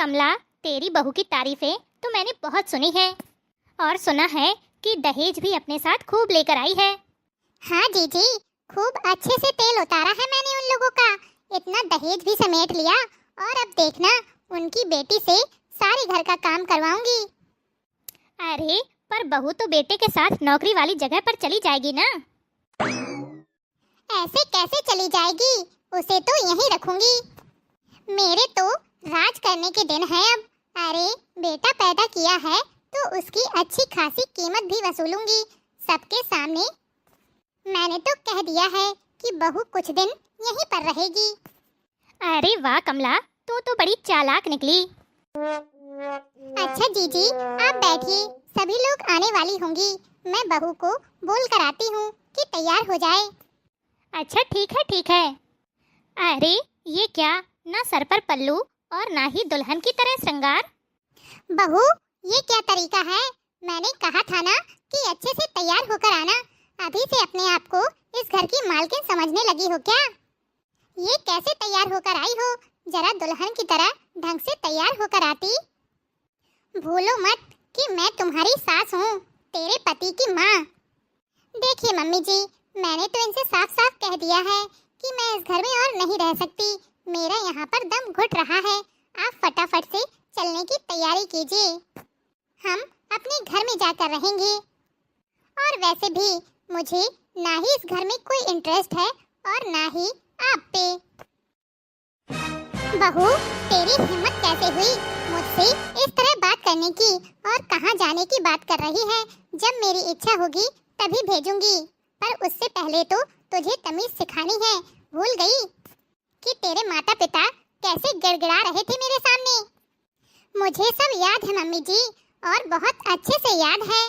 कमला, तेरी बहू की तारीफें तो मैंने बहुत सुनी है और सुना है कि दहेज भी अपने साथ खूब लेकर आई है। हाँ जीजी, खूब अच्छे से तेल उतारा है मैंने उन लोगों का। इतना दहेज भी समेट लिया और अब देखना उनकी बेटी से सारे घर का काम करवाऊंगी। अरे पर बहू तो बेटे के साथ नौकरी वाली जगह पर चली जाएगी ना। ऐसे कैसे चली जाएगी, उसे तो यहीं रखूंगी। मेरे तो राज करने के दिन है अब। अरे बेटा पैदा किया है तो उसकी अच्छी खासी कीमत भी वसूलूंगी सबके सामने। मैंने तो कह दिया है कि बहू कुछ दिन यहीं पर रहेगी। अरे वाह कमला, तू तो बड़ी चालाक निकली। अच्छा जीजी, आप बैठिए, सभी लोग आने वाली होंगी। मैं बहू को बोल कर आती हूँ कि तैयार हो जाए। अच्छा ठीक है। अरे ये क्या, ना सर पर पल्लू और ना ही दुल्हन की तरह श्रृंगार। बहू ये क्या तरीका है? मैंने कहा था ना कि अच्छे से तैयार होकर आना। अभी से अपने आप को इस घर की मालकिन समझने लगी हो क्या? ये कैसे तैयार होकर आई हो? जरा दुल्हन की तरह ढंग से तैयार होकर आती। भूलो मत कि मैं तुम्हारी सास हूँ, तेरे पति की माँ। देखिए मम्मी जी, मैंने तो इनसे साफ साफ कह दिया है कि मैं इस घर में और नहीं रह सकती। मेरा यहाँ पर दम घुट रहा है। आप फटाफट से चलने की तैयारी कीजिए। हम अपने घर में जाकर रहेंगे। और वैसे भी मुझे ना ही इस घर में कोई इंटरेस्ट है और ना ही आप पे। बहू, तेरी हिम्मत कैसे हुई मुझसे इस तरह बात करने की? और कहाँ जाने की बात कर रही है? जब मेरी इच्छा होगी तभी भेजूंगी, पर उससे पहले तो तुझे तमीज सिखानी है। भूल गई कि तेरे माता पिता कैसे गिड़गिड़ा रहे थे मेरे सामने? मुझे सब याद है मम्मी जी, और बहुत अच्छे से याद है।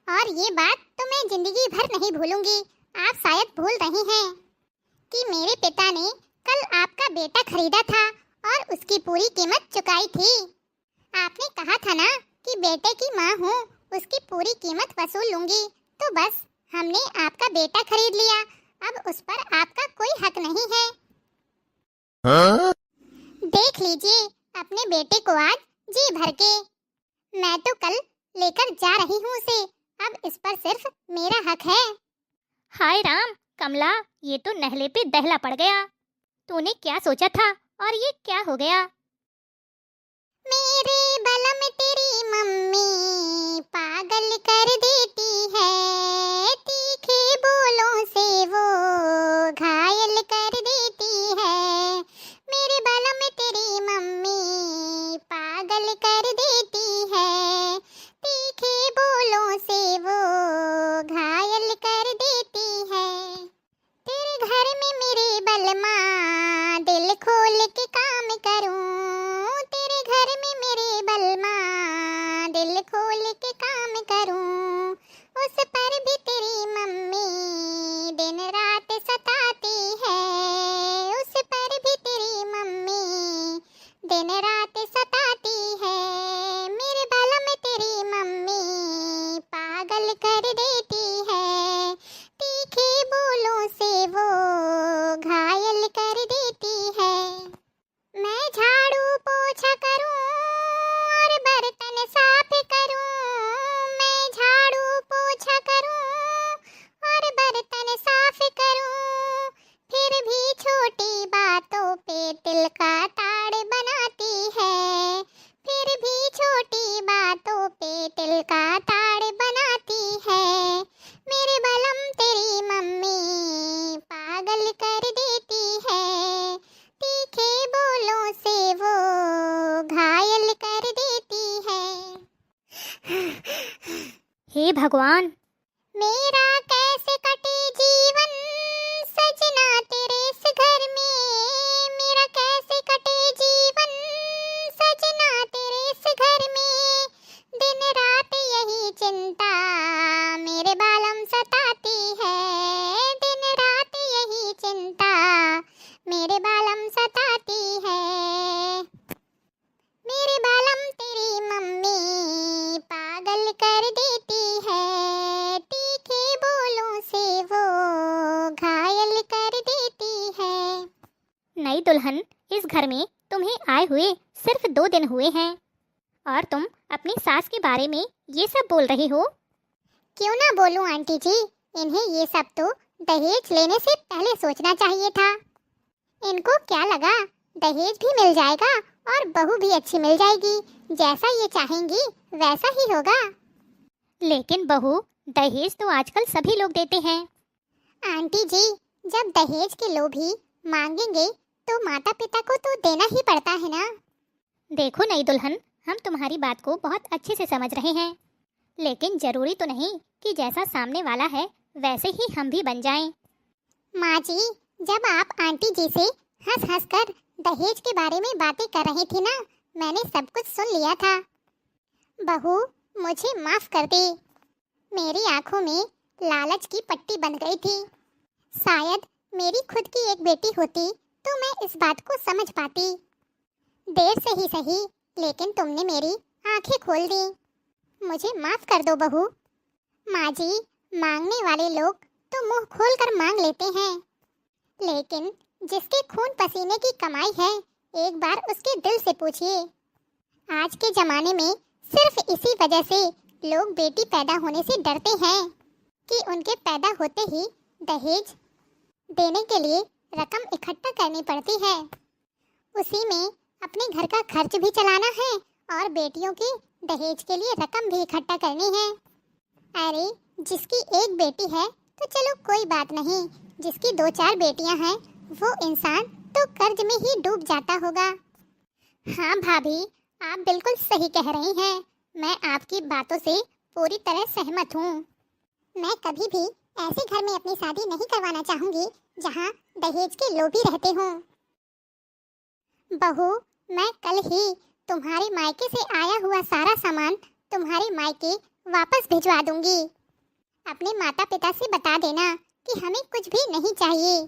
और ये बात तो मैं जिंदगी भर नहीं भूलूंगी। आप शायद भूल रही हैं कि मेरे पिता ने कल आपका बेटा खरीदा था और उसकी पूरी कीमत चुकाई थी। आपने कहा था ना कि बेटे की माँ हूँ, उसकी पूरी कीमत वसूल लूंगी। तो बस हमने आपका बेटा खरीद लिया। अब उस पर आपका कोई हक नहीं है। हाँ? देख लीजिए अपने बेटे को आज जी भर के। मैं तो कल लेकर जा रही हूँ उसे। अब इस पर सिर्फ मेरा हक है। हाय राम कमला, ये तो नहले पे दहला पड़ गया। तूने क्या सोचा था और ये क्या हो गया? मेरे बलम तेरी मम्मी पागल कर देती है, तीखे बोलों से वो घायल कर देती है। मेरे बलम तेरी मम्मी पागल कर देती है, तीखे बोलों से वो घायल कर देती है। तेरे घर में मेरे बलमा दिल खोल के काम करूं, तेरे घर में मेरे बलमा दिल खोल के काम करूं। उस पर भी तेरी मम्मी दिन रात सताती है, उस पर भी तेरी मम्मी दिन रात सताती है। मेरे बालों में तेरी मम्मी पागल कर देती है, तीखे बोलों से वो घायल कर देती है। मैं झाड़ू पोछा करूं और बर्तन साफ करूं, मैं झाड़ू पोछा करूं और बर्तन साफ करूं, फिर भी छोटी बातों पे तिल का ताड़ बनाती है, फिर भी छोटी बातों पे तिल का ताड़ बनाती है। मेरे बलम तेरी मम्मी पागल कर देती है, तीखे बोलों से वो घायल कर देती है। हे भगवान, मेरा कैसे कटे जीवन सजना तेरे इस घर में, मेरा कैसे कटे जीवन सजना तेरे इस घर में। दिन रात यही चिंता मेरे बालम सताती है, दिन रात यही चिंता मेरे बालम सताती है। मेरे बालम तेरी मम्मी पागल कर देती है, तीखे बोलों से वो घायल कर देती है। नई दुल्हन, इस घर में तुम्हें आए हुए सिर्फ 2 दिन हुए हैं और तुम अपनी सास के बारे में ये सब बोल रही हो। क्यों ना बोलूं आंटी जी, इन्हें ये सब तो दहेज लेने से पहले सोचना चाहिए था। इनको क्या लगा दहेज भी मिल जाएगा और बहू भी अच्छी मिल जाएगी, जैसा ये चाहेंगी वैसा ही होगा। लेकिन बहू, दहेज तो आजकल सभी लोग देते हैं। आंटी जी, जब दहेज के लोभी मांगेंगे तो माता पिता को तो देना ही पड़ता है ना। देखो नई दुल्हन, हम तुम्हारी बात को बहुत अच्छे से समझ रहे हैं, लेकिन जरूरी तो नहीं कि जैसा सामने वाला है वैसे ही हम भी बन जाएं। माँ जी, जब आप आंटी जी से हंस हंस कर दहेज के बारे में बातें कर रही थी ना, मैंने सब कुछ सुन लिया था। बहू, मुझे माफ कर दे। मेरी आंखों में लालच की पट्टी बन गई थी। शायद मेरी खुद की एक बेटी होती तो मैं इस बात को समझ पाती। देर से ही सही, लेकिन तुमने मेरी आंखें खोल दी। मुझे माफ कर दो बहू। माँ जी, मांगने वाले लोग तो मुंह खोलकर मांग लेते हैं, लेकिन जिसके खून पसीने की कमाई है, एक बार उसके दिल से पूछिए। आज के जमाने में सिर्फ इसी वजह से लोग बेटी पैदा होने से डरते हैं कि उनके पैदा होते ही दहेज देने के लिए रकम इकट्ठा करनी पड़ती है। उसी में अपने घर का खर्च भी चलाना है और बेटियों के दहेज के लिए रकम भी इकट्ठा करनी है। अरे, जिसकी एक बेटी है तो चलो कोई बात नहीं, जिसकी 2-4 बेटियां हैं वो इंसान तो कर्ज में ही डूब जाता होगा। हाँ भाभी, आप बिल्कुल सही कह रही हैं। मैं आपकी बातों से पूरी तरह सहमत हूँ। मैं कभी भी ऐसे घर में अपनी शादी नहीं करवाना चाहूँगी जहाँ दहेज के लोभी रहते हों। बहू, मैं कल ही तुम्हारे मायके से आया हुआ सारा सामान तुम्हारे मायके वापस भिजवा दूंगी। अपने माता पिता से बता देना कि हमें कुछ भी नहीं चाहिए।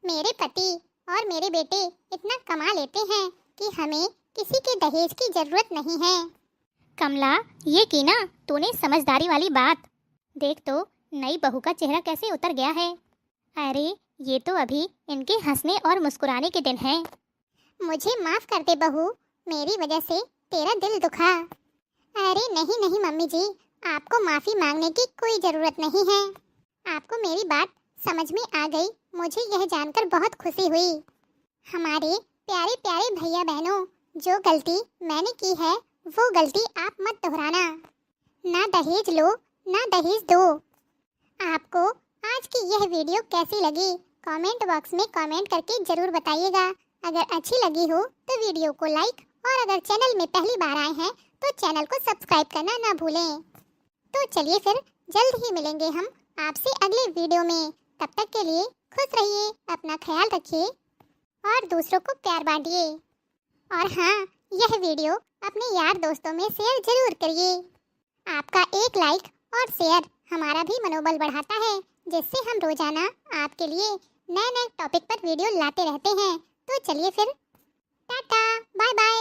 मेरे पति और मेरे बेटे इतना कमा लेते हैं कि हमें किसी के दहेज की जरूरत नहीं है। कमला, ये की ना तूने समझदारी वाली बात। देख तो नई बहू का चेहरा कैसे उतर गया है। अरे, ये तो अभी इनके हंसने और मुस्कुराने के दिन हैं। मुझे माफ कर दे बहू, मेरी वजह से तेरा दिल दुखा। अरे नहीं नहीं मम्मी जी, आपको माफी मांगने की कोई जरूरत नहीं है। आपको मेरी बात समझ में आ गई, मुझे यह जानकर बहुत खुशी हुई। हमारे प्यारे प्यारे भैया बहनों, जो गलती मैंने की है वो गलती आप मत दोहराना। ना दहेज लो, ना दहेज दो। आपको आज की यह वीडियो कैसी लगी कमेंट बॉक्स में कमेंट करके जरूर बताइएगा। अगर अच्छी लगी हो तो वीडियो को लाइक, और अगर चैनल में पहली बार आए हैं तो चैनल को सब्सक्राइब करना ना भूलें। तो चलिए फिर जल्द ही मिलेंगे हम आपसे अगले वीडियो में। तब तक के लिए खुश रहिए, अपना ख्याल रखिए और दूसरों को प्यार बांटिए। और हाँ, यह वीडियो अपने यार दोस्तों में शेयर जरूर करिए। आपका एक लाइक और शेयर हमारा भी मनोबल बढ़ाता है, जिससे हम रोजाना आपके लिए नए नए टॉपिक पर वीडियो लाते रहते हैं। तो चलिए फिर, टाटा, बाय बाय।